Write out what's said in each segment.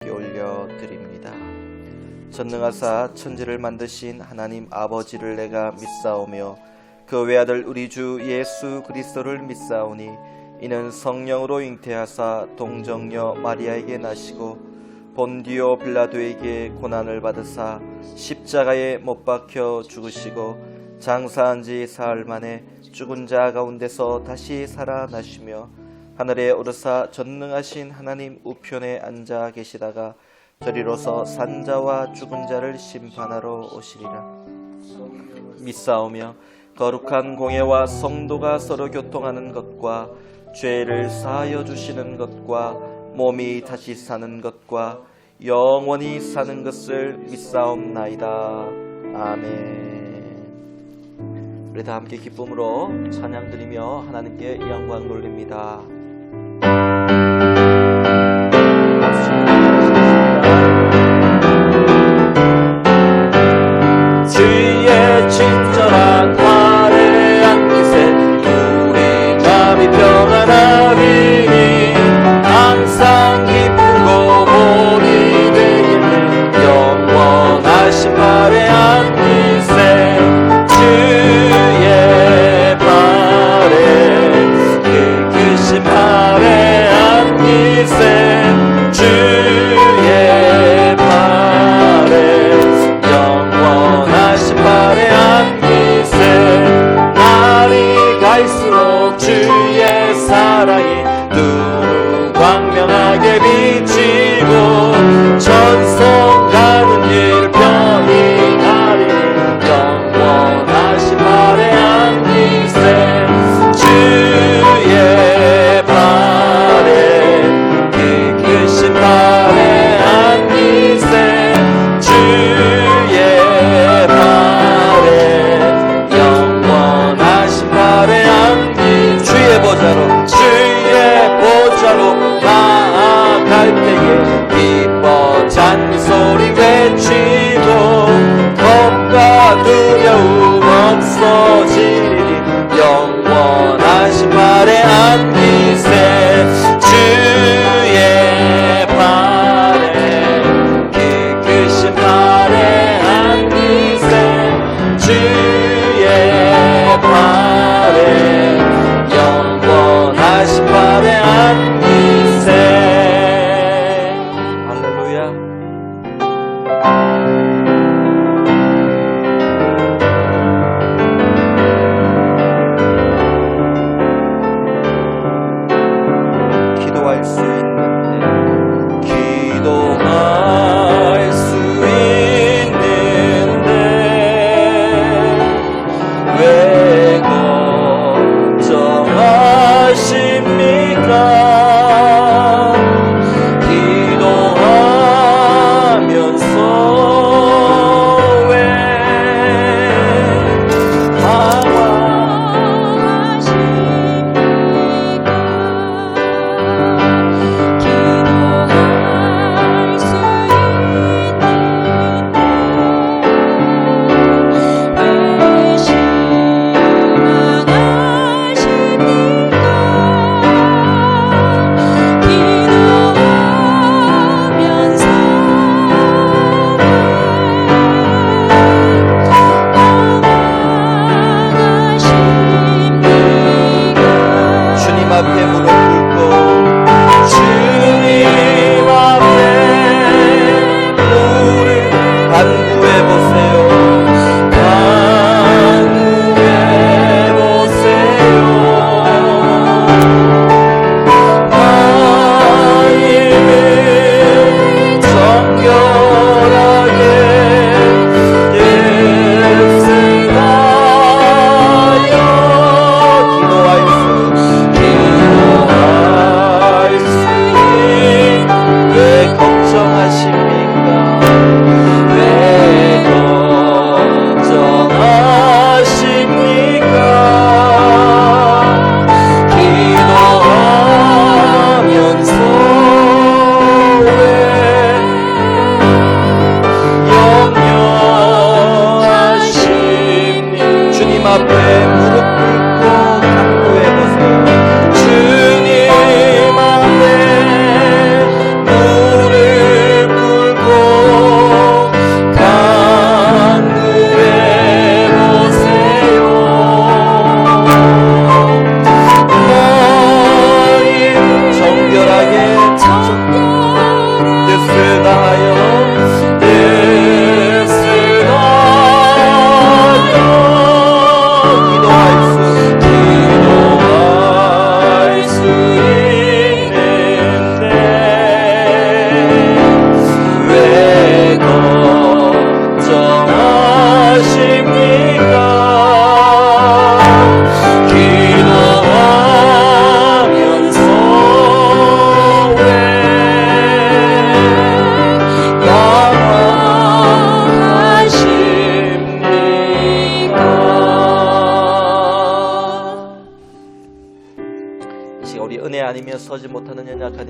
하나님께 올려드립니다. 전능하사 천지를 만드신 하나님 아버지를 내가 믿사오며 그 외아들 우리 주 예수 그리스도를 믿사오니 이는 성령으로 잉태하사 동정녀 마리아에게 나시고 본디오 빌라도에게 고난을 받으사 십자가에 못 박혀 죽으시고 장사한 지 사흘 만에 죽은 자 가운데서 다시 살아나시며 하늘에 오르사 전능하신 하나님 우편에 앉아 계시다가 저리로서 산자와 죽은 자를 심판하러 오시리라. 믿사오며 거룩한 공예와 성도가 서로 교통하는 것과 죄를 사하여 주시는 것과 몸이 다시 사는 것과 영원히 사는 것을 믿사옵나이다. 아멘. 우리 다 함께 기쁨으로 찬양 드리며 하나님께 영광 돌립니다. 주의 친절한 팔에 안기세 우리 마음이 평안하리니 항상 기쁘고 복이 되길래 영원하신 팔에 안기세 주의 팔에 그 크신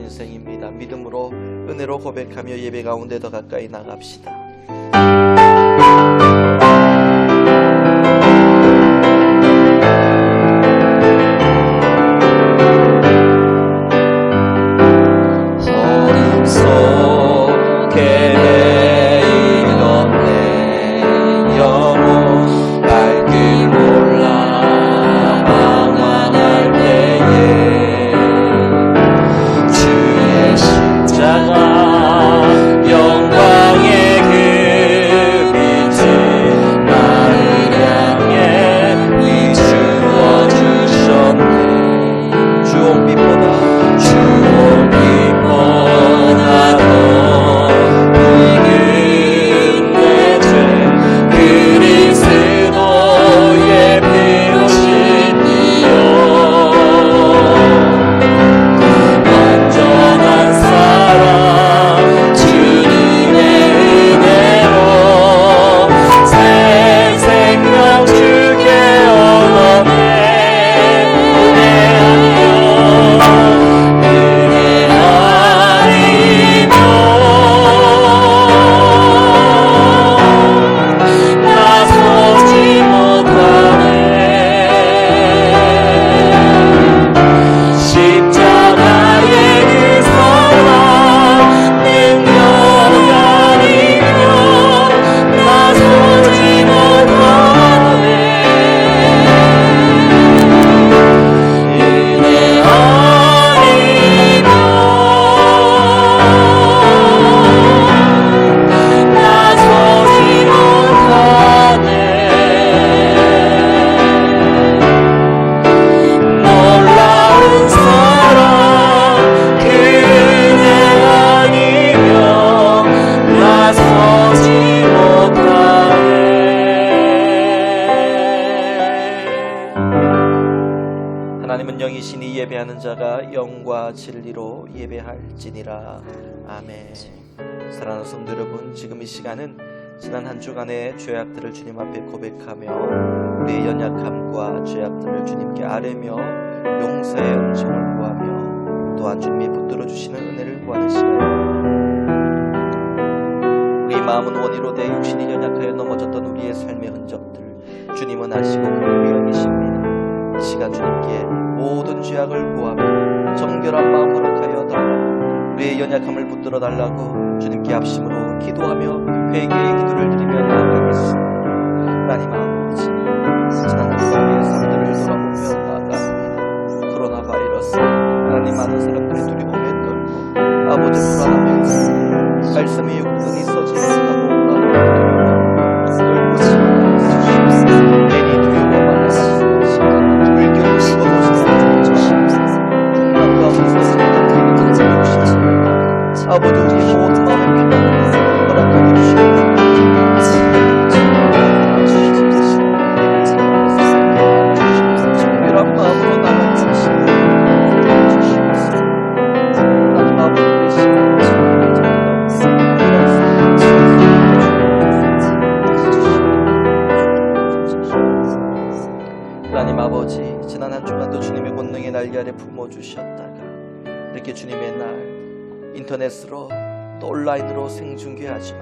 일생입니다. 믿음으로 은혜로 고백하며 예배 가운데 더 가까이 나갑시다. 하나님은 영이시니 예배하는 자가 영과 진리로 예배할지니라. 아멘. 사랑하는 성도 여러분, 지금 이 시간은 지난 한 주간의 죄악들을 주님 앞에 고백하며 우리의 연약함과 죄악들을 주님께 아뢰며 용서의 은총을 구하며 또한 주님이 붙들어 주시는 은혜를 구하는 시간입니다. 우리 마음은 원이로 내 육신이 연약하여 넘어졌던 우리의 삶의 흔적들 주님은 아시고 긍휼히 여기십니다. 이 시간 주님께 모든 죄악을 구하며 정결한 마음 허락하여 달라고 우리의 연약함을 붙들어 달라고 주님께 합심으로 기도하며 회개의 기도를 드리며 나아가겠습니다. 하나님 아버지, 지난 한 주간의 삶들을 돌아보며 나아갑니다. 코로나 바이러스 하나님, 많은 사람들의 두려움에 떨고 아버지 불안함에 떨고 말씀이 육근이 써지면서 불안함에 떨고 주시옵소서. 괜히 두려워만 하시는 시간 불경을 집어보시는 중간 가운데서 아버지, 우리의 모든 마음의 피난을 허락하여 주시옵소서. 정결한 마음으로 나가게 하시옵소서. 하나님 아버지 되시옵소서. 하나님 아버지, 지난 한 주간도 주님의 권능의 날개 아래 품어주셨다가 이렇게 주님의 날 인터넷으로 또 온라인으로 생중계하지만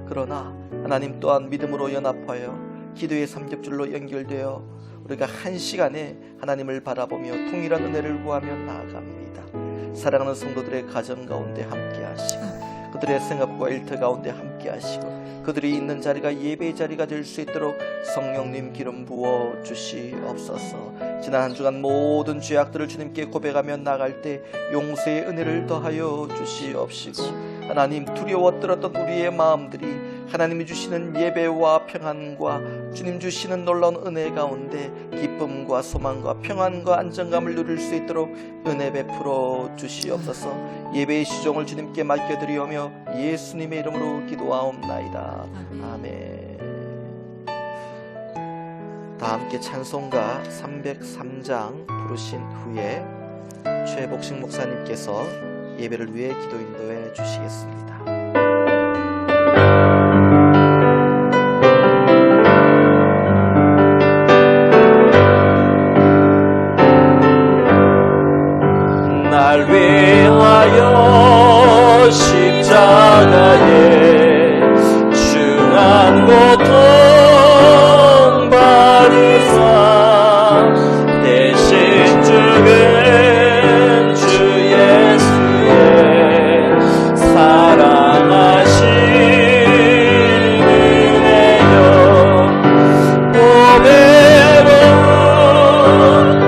그러나 하나님 또한 믿음으로 연합하여 기도의 삼겹줄로 연결되어 우리가 한 시간에 하나님을 바라보며 통일한 은혜를 구하며 나아갑니다. 사랑하는 성도들의 가정 가운데 함께 하시고 그들의 생업과 일터 가운데 함께 하시고 그들이 있는 자리가 예배의 자리가 될 수 있도록 성령님 기름 부어 주시옵소서. 지난 한 주간 모든 죄악들을 주님께 고백하며 나갈 때 용서의 은혜를 더하여 주시옵시고 하나님, 두려워 떨었던 우리의 마음들이 하나님이 주시는 예배와 평안과 주님 주시는 놀라운 은혜 가운데 기쁨과 소망과 평안과 안정감을 누릴 수 있도록 은혜 베풀어 주시옵소서. 예배의 시종을 주님께 맡겨드리오며 예수님의 이름으로 기도하옵나이다. 아멘. 다 함께 찬송가 303장 부르신 후에 최복식 목사님께서 예배를 위해 기도 인도해 주시겠습니다. 날 위하여 십자가에 중한 고통 받으사 대신 죽은 주 예수의 사랑하신 은혜여 오매로운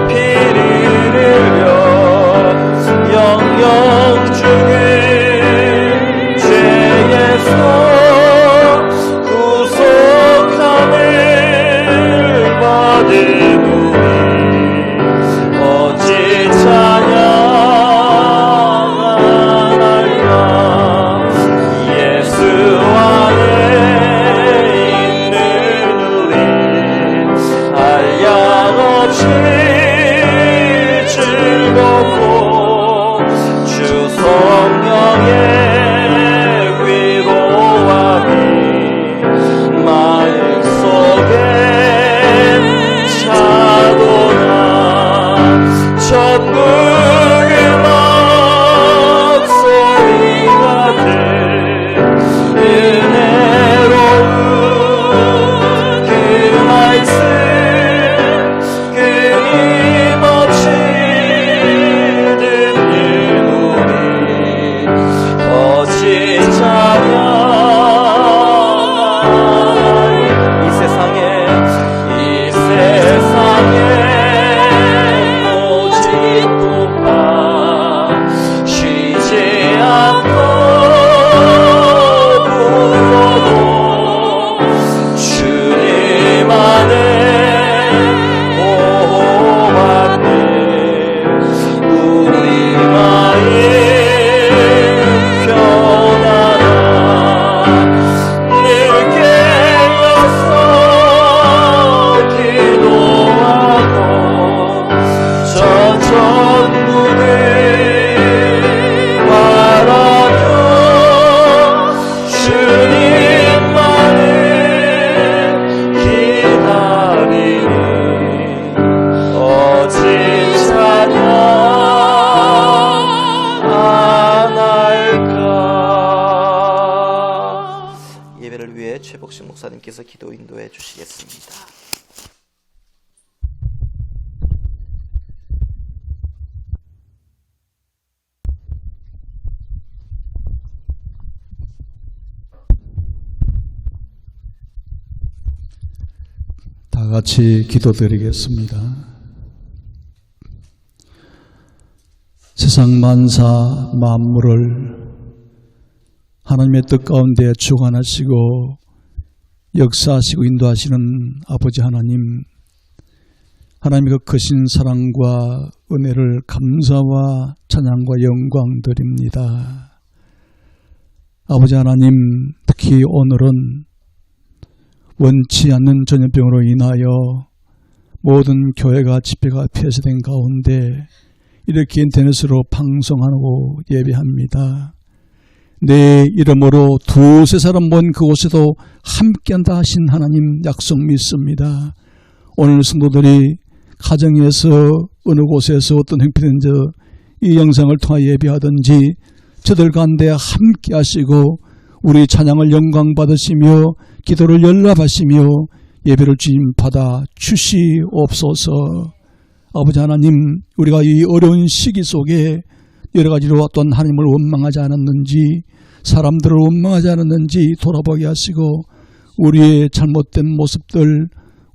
피를 흘려 영영 죽은 죄의 손 구속함을 받은 우리 어찌 찬양하나이까 예수 안에 있는 우리 한량없이 즐겁고 주 성령의 위로함이 마음속에 차도나 천국의 목소리 같은 은혜로운 그 말씀 끊임없이 듣는 우리 어찌 찬양하나이까 이 세상에 모집뿐만 쉬지 않고 불러도 주님 안에 보호받는 우리 마음 편안한 늘 깨어서 기도하고 저 천국을 바라며 주님만을 기다리니 어찌 찬양 안 할까. 예배를 위해 최복식 목사님께서 기도 인도해 주시겠습니다. 다 같이 기도드리겠습니다. 세상 만사 만물을 하나님의 뜻 가운데 주관하시고 역사하시고 인도하시는 아버지 하나님, 하나님의 그 크신 사랑과 은혜를 감사와 찬양과 영광 드립니다. 아버지 하나님, 특히 오늘은 원치 않는 전염병으로 인하여 모든 교회가 집회가 폐쇄된 가운데 이렇게 인터넷으로 방송하고 예배합니다. 내 이름으로 두세 사람 본 그곳에도 함께한다 하신 하나님 약속 믿습니다. 오늘 성도들이 가정에서 어느 곳에서 어떤 형편인지 이 영상을 통해 예배하든지 저들 가운데 함께 하시고 우리 찬양을 영광 받으시며 기도를 연락하시며 예배를 주님 받아 주시옵소서. 아버지 하나님, 우리가 이 어려운 시기 속에 여러 가지로 어떤 하나님을 원망하지 않았는지, 사람들을 원망하지 않았는지 돌아보게 하시고 우리의 잘못된 모습들,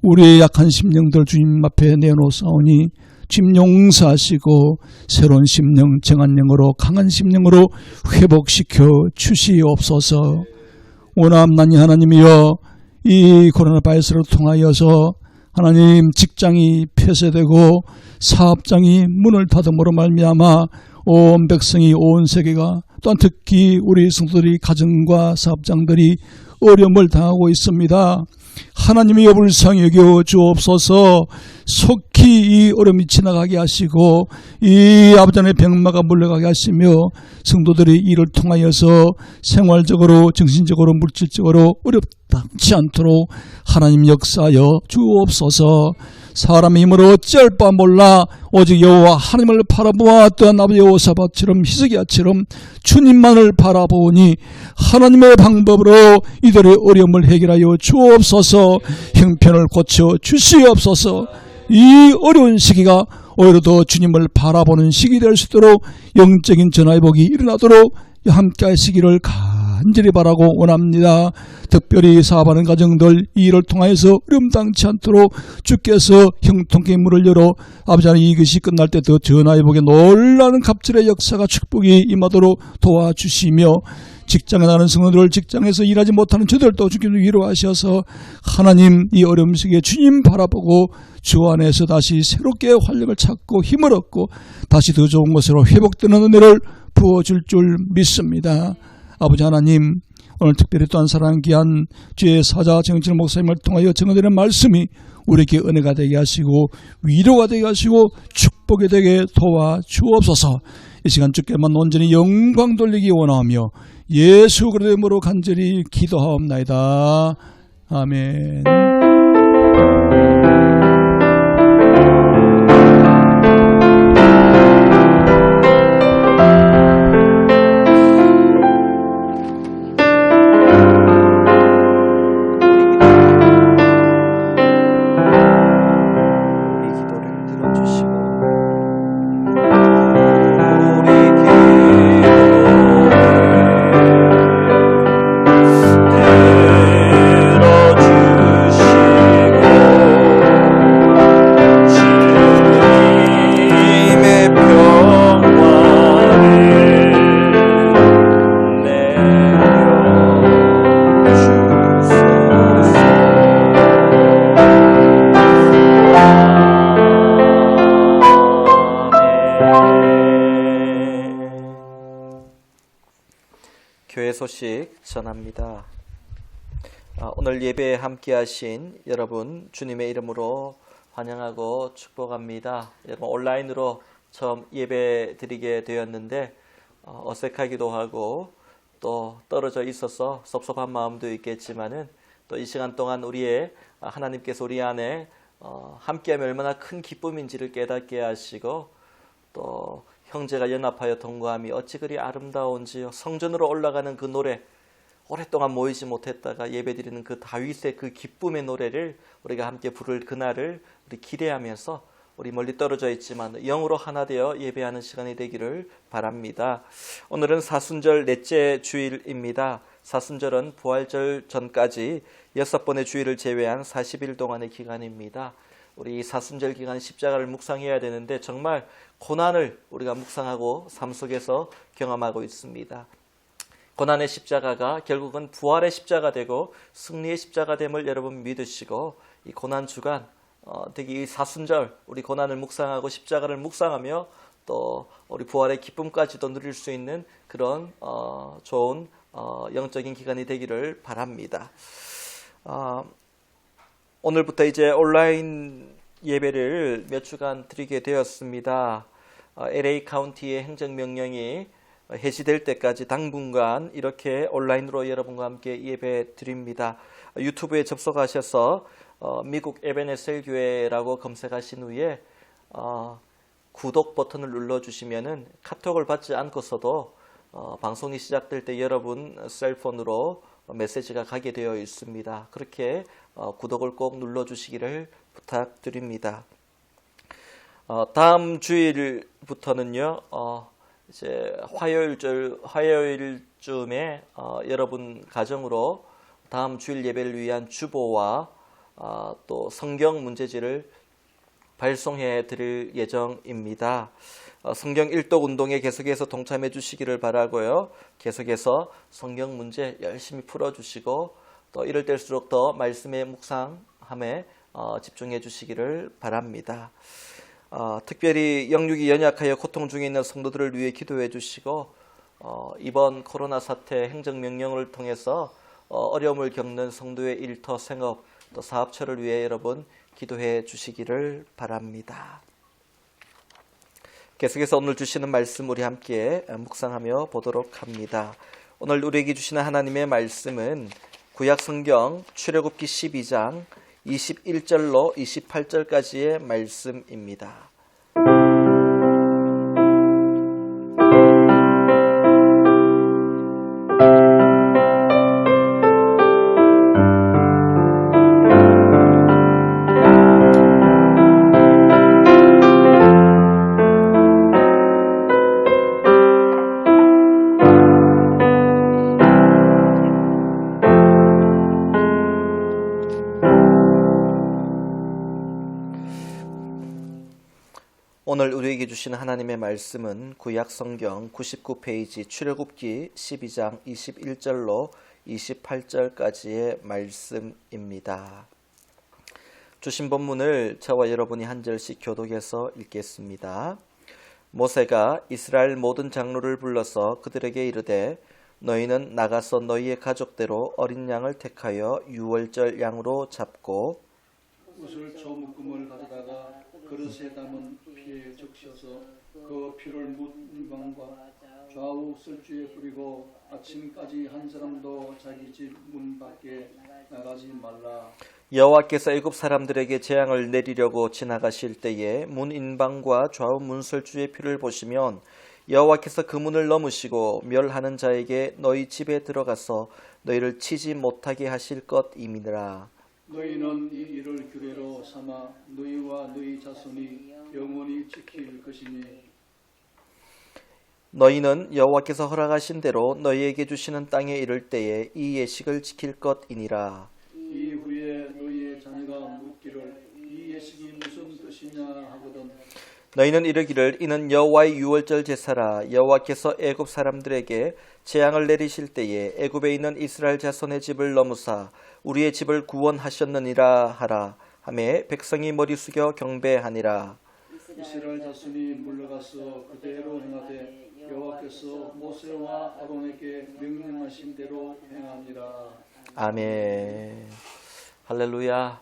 우리의 약한 심령들 주님 앞에 내놓사오니 주님 용서하시고 새로운 심령, 정한 영으로 강한 심령으로 회복시켜 주시옵소서. 오남나니 하나님이여, 이 코로나 바이러스를 통하여서 하나님 직장이 폐쇄되고 사업장이 문을 닫음으로 말미암아 온 백성이 온 세계가 또한 특히 우리 성도들이 가정과 사업장들이 어려움을 당하고 있습니다. 하나님이 불쌍히 여겨 주옵소서. 속히 이 어려움이 지나가게 하시고 이 아버지 하나님의 병마가 물러가게 하시며 성도들이 이를 통하여서 생활적으로 정신적으로 물질적으로 어렵지 않도록 하나님 역사하여 주옵소서. 사람의 힘으로 어찌할 바 몰라 오직 여호와 하나님을 바라보았던 아버지 여호사밧처럼 히스기야처럼 주님만을 바라보니 하나님의 방법으로 이들의 어려움을 해결하여 주옵소서. 형편을 고쳐 주시옵소서. 이 어려운 시기가 오히려 더 주님을 바라보는 시기 될 수 있도록 영적인 전화위복이 일어나도록 함께 하시기를 간절히 바라고 원합니다. 특별히 사업하는 가정들 이 일을 통하여서 어려움당치 않도록 주께서 형통케 문을 열어 아버지 하나님 이것이 끝날 때 더 전화위복에 놀라는 갑절의 역사가 축복이 임하도록 도와주시며 직장에 나가는 성도들 직장에서 일하지 못하는 저들도 주께서 위로하셔서 하나님 이 어려움 시기에 주님 바라보고 주 안에서 다시 새롭게 활력을 찾고 힘을 얻고 다시 더 좋은 것으로 회복되는 은혜를 부어줄 줄 믿습니다. 아버지 하나님 오늘 특별히 또한 사랑하는 귀한 주의 사자 정진일 목사님을 통하여 전해드리는 말씀이 우리에게 은혜가 되게 하시고 위로가 되게 하시고 축복이 되게 도와주옵소서. 이 시간 주께만 온전히 영광 돌리기 원하며 예수 그리스도의 이름으로 간절히 기도하옵나이다. 아멘. 교회 소식 전합니다. 오늘 예배에 함께하신 여러분 주님의 이름으로 환영하고 축복합니다. 여러분 온라인으로 처음 예배 드리게 되었는데 어색하기도 하고 또 떨어져 있어서 섭섭한 마음도 있겠지만은 또 이 시간 동안 우리의 하나님께서 우리 안에 함께하면 얼마나 큰 기쁨인지를 깨닫게 하시고 또 형제가 연합하여 동거함이 어찌 그리 아름다운지요. 성전으로 올라가는 그 노래, 오랫동안 모이지 못했다가 예배드리는 그 다윗의 그 기쁨의 노래를 우리가 함께 부를 그날을 우리 기대하면서 우리 멀리 떨어져 있지만 영으로 하나 되어 예배하는 시간이 되기를 바랍니다. 오늘은 사순절 넷째 주일입니다. 사순절은 부활절 전까지 6번의 주일을 제외한 40일 동안의 기간입니다. 우리 사순절 기간 십자가를 묵상해야 되는데 정말 고난을 우리가 묵상하고 삶 속에서 경험하고 있습니다. 고난의 십자가가 결국은 부활의 십자가 되고 승리의 십자가 됨을 여러분 믿으시고 이 고난 주간 특히 이 사순절 우리 고난을 묵상하고 십자가를 묵상하며 또 우리 부활의 기쁨까지도 누릴 수 있는 그런 좋은 영적인 기간이 되기를 바랍니다. 오늘부터 이제 온라인 예배를 몇 주간 드리게 되었습니다. LA 카운티의 행정명령이 해지될 때까지 당분간 이렇게 온라인으로 여러분과 함께 예배 드립니다. 유튜브에 접속하셔서 미국 에베네셀 교회라고 검색하신 후에 구독 버튼을 눌러주시면은 카톡을 받지 않고서도 방송이 시작될 때 여러분 셀폰으로 메시지가 가게 되어 있습니다. 그렇게 구독을 꼭 눌러주시기를 부탁드립니다. 다음 주일부터는요, 이제 화요일쯤에 여러분 가정으로 다음 주일 예배를 위한 주보와 또 성경 문제지를 발송해 드릴 예정입니다. 성경 일독 운동에 계속해서 동참해 주시기를 바라고요. 계속해서 성경 문제 열심히 풀어주시고 또 이럴 때일수록 더 말씀의 묵상함에 집중해 주시기를 바랍니다. 특별히 영육이 연약하여 고통 중에 있는 성도들을 위해 기도해 주시고 이번 코로나 사태 행정명령을 통해서 어려움을 겪는 성도의 일터, 생업, 또 사업처를 위해 여러분 기도해 주시기를 바랍니다. 계속해서 오늘 주시는 말씀 우리 함께 묵상하며 보도록 합니다. 오늘 우리에게 주시는 하나님의 말씀은 구약성경 출애굽기 12장 21절로 28절까지의 말씀입니다. 오늘 우리에게 주신 하나님의 말씀은 구약 성경 99페이지 출애굽기 12장 21절로 28절까지의 말씀입니다. 주신 본문을 저와 여러분이 한 절씩 교독해서 읽겠습니다. 모세가 이스라엘 모든 장로를 불러서 그들에게 이르되 너희는 나가서 너희의 가족대로 어린 양을 택하여 유월절 양으로 잡고 옷을 저묶음을 가져다가 그릇에 담은 피에 적셔서 그 피를 문방과 좌우 쓸주에 뿌리고 아침까지 한 사람도 자기 집 문 밖에 나가지 말라. 여호와께서 애굽 사람들에게 재앙을 내리려고 지나가실 때에 문 인방과 좌우 문설주의 피를 보시면 여호와께서 그 문을 넘으시고 멸하는 자에게 너희 집에 들어가서 너희를 치지 못하게 하실 것임이니라. 너희는 이 일을 규례로 삼아 너희와 너희 자손이 영원히 지킬 것이니 너희는 여호와께서 허락하신 대로 너희에게 주시는 땅에 이를 때에 이 예식을 지킬 것이니라. 이후에 너희의 자녀가 묻기를 이 예식이 무슨 뜻이냐 하거든 너희는 이르기를 이는 여호와의 유월절 제사라. 여호와께서 애굽 사람들에게 재앙을 내리실 때에 애굽에 있는 이스라엘 자손의 집을 넘으사 우리의 집을 구원하셨느니라 하라 하매 백성이 머리 숙여 경배하니라. 이스라엘 자손이 물러가서 그대로 행하되 여호와께서 모세와 아론에게 명령하신 대로 행하니라. 아멘. 할렐루야.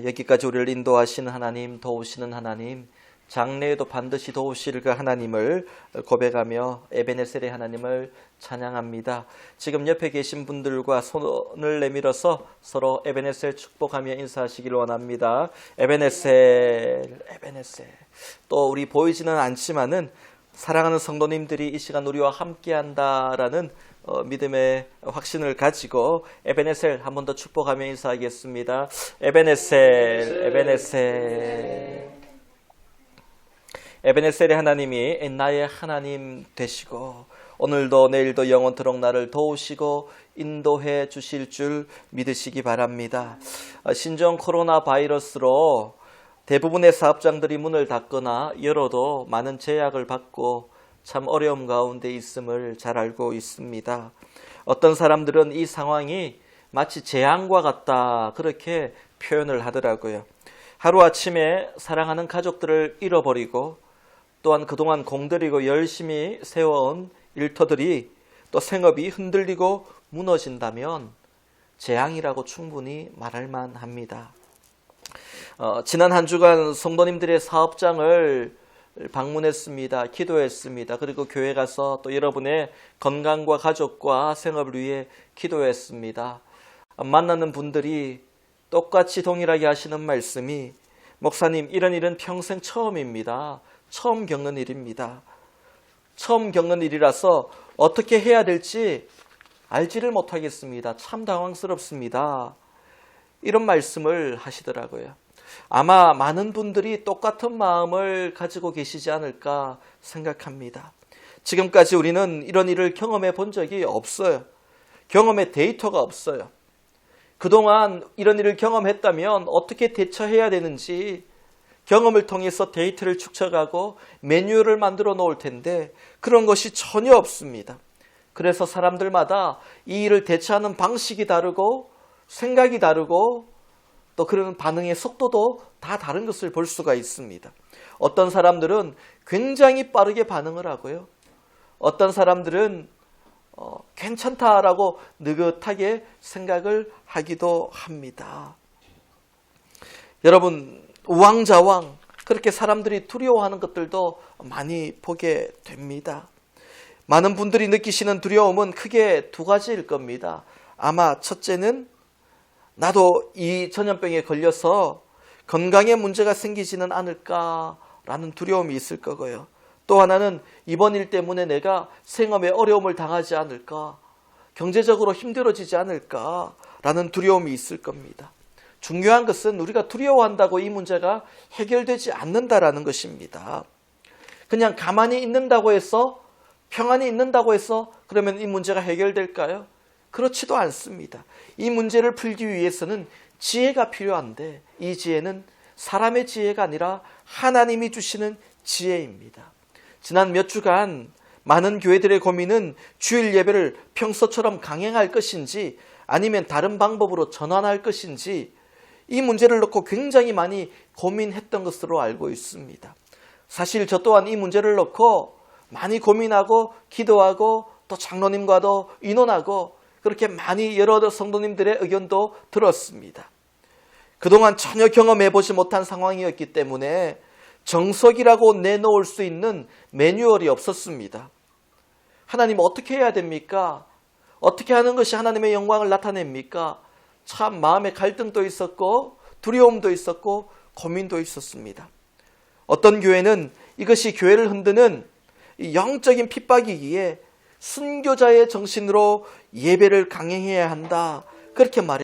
여기까지 우리를 인도하시는 하나님, 도우시는 하나님, 장래에도 반드시 도우실 그 하나님을 고백하며 에베네셀의 하나님을 찬양합니다. 지금 옆에 계신 분들과 손을 내밀어서 서로 에베네셀 축복하며 인사하시길 원합니다. 에베네셀, 에베네셀. 또 우리 보이지는 않지만은 사랑하는 성도님들이 이 시간 우리와 함께한다라는 믿음의 확신을 가지고 에베네셀 한 번 더 축복하며 인사하겠습니다. 에베네셀, 에베네셀. 에베네셀의 하나님이 나의 하나님 되시고 오늘도 내일도 영원토록 나를 도우시고 인도해 주실 줄 믿으시기 바랍니다. 신종 코로나 바이러스로 대부분의 사업장들이 문을 닫거나 열어도 많은 제약을 받고 참 어려움 가운데 있음을 잘 알고 있습니다. 어떤 사람들은 이 상황이 마치 재앙과 같다 그렇게 표현을 하더라고요. 하루아침에 사랑하는 가족들을 잃어버리고 또한 그동안 공들이고 열심히 세워온 일터들이 또 생업이 흔들리고 무너진다면 재앙이라고 충분히 말할 만합니다. 지난 한 주간 성도님들의 사업장을 방문했습니다. 기도했습니다. 그리고 교회 가서 또 여러분의 건강과 가족과 생업을 위해 기도했습니다. 만나는 분들이 똑같이 동일하게 하시는 말씀이 목사님 이런 일은 평생 처음입니다. 처음 겪는 일입니다. 처음 겪는 일이라서 어떻게 해야 될지 알지를 못하겠습니다. 참 당황스럽습니다. 이런 말씀을 하시더라고요. 아마 많은 분들이 똑같은 마음을 가지고 계시지 않을까 생각합니다. 지금까지 우리는 이런 일을 경험해 본 적이 없어요. 경험의 데이터가 없어요. 그동안 이런 일을 경험했다면 어떻게 대처해야 되는지 경험을 통해서 데이터를 축적하고 매뉴얼을 만들어 놓을 텐데 그런 것이 전혀 없습니다. 그래서 사람들마다 이 일을 대처하는 방식이 다르고 생각이 다르고 또 그런 반응의 속도도 다 다른 것을 볼 수가 있습니다. 어떤 사람들은 굉장히 빠르게 반응을 하고요. 어떤 사람들은 괜찮다라고 느긋하게 생각을 하기도 합니다. 여러분 우왕좌왕 그렇게 사람들이 두려워하는 것들도 많이 보게 됩니다. 많은 분들이 느끼시는 두려움은 크게 두 가지일 겁니다. 아마 첫째는 나도 이 전염병에 걸려서 건강에 문제가 생기지는 않을까라는 두려움이 있을 거고요. 또 하나는 이번 일 때문에 내가 생업에 어려움을 당하지 않을까, 경제적으로 힘들어지지 않을까라는 두려움이 있을 겁니다. 중요한 것은 우리가 두려워한다고 이 문제가 해결되지 않는다라는 것입니다. 그냥 가만히 있는다고 해서, 평안히 있는다고 해서 그러면 이 문제가 해결될까요? 그렇지도 않습니다. 이 문제를 풀기 위해서는 지혜가 필요한데, 이 지혜는 사람의 지혜가 아니라 하나님이 주시는 지혜입니다. 지난 몇 주간 많은 교회들의 고민은 주일 예배를 평소처럼 강행할 것인지 아니면 다른 방법으로 전환할 것인지, 이 문제를 놓고 굉장히 많이 고민했던 것으로 알고 있습니다. 사실 저 또한 이 문제를 놓고 많이 고민하고 기도하고 또 장로님과도 의논하고 그렇게 많이 여러 성도님들의 의견도 들었습니다. 그동안 전혀 경험해보지 못한 상황이었기 때문에 정석이라고 내놓을 수 있는 매뉴얼이 없었습니다. 하나님 어떻게 해야 됩니까? 어떻게 하는 것이 하나님의 영광을 나타냅니까? 참 마음의 갈등도 있었고 두려움도 있었고 고민도 있었습니다. 어떤 교회는 이것이 교회를 흔드는 영적인 핍박이기에 순교자의 정신으로 예배를 강행해야 한다, 그렇게 말했습니다.